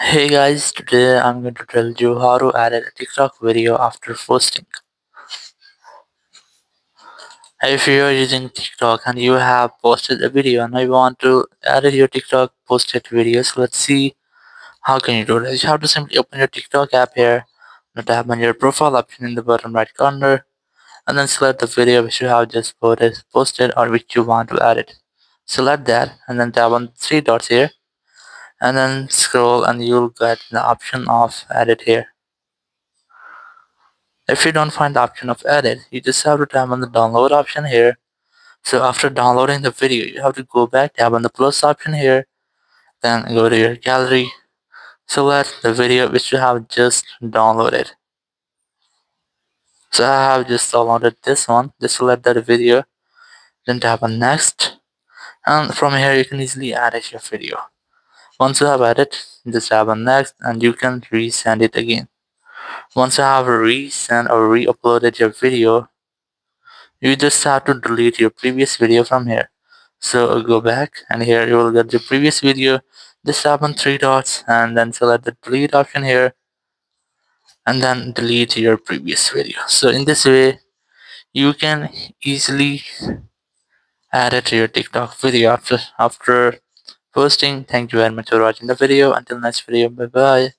Hey guys, today I'm going to tell you how to edit a TikTok video after posting. If you are using TikTok and you have posted a video and you want to edit your TikTok posted videos, let's see how can you do this. You have to simply open your TikTok app here, and tap on your profile option in the bottom right corner, and then select the video which you have just posted or which you want to edit. Select that and then tap on three dots here, and then scroll and you'll get the option of edit here. If you don't find the option of edit, you just have to tap on the download option here. So after downloading the video, you have to go back, tap on the plus option here, then go to your gallery, select the video which you have just downloaded. So I have just downloaded this one, just select that video, then tap on next, and from here you can easily edit your video. Once you have added, just tap on next and you can resend it again. Once you have resend or re-uploaded your video, you just have to delete your previous video from here. So go back and here you will get the previous video. Just tap on three dots and then select the delete option here and then delete your previous video. So in this way you can easily add it to your TikTok video after posting. Thank you very much for watching the video. Until next video, bye bye.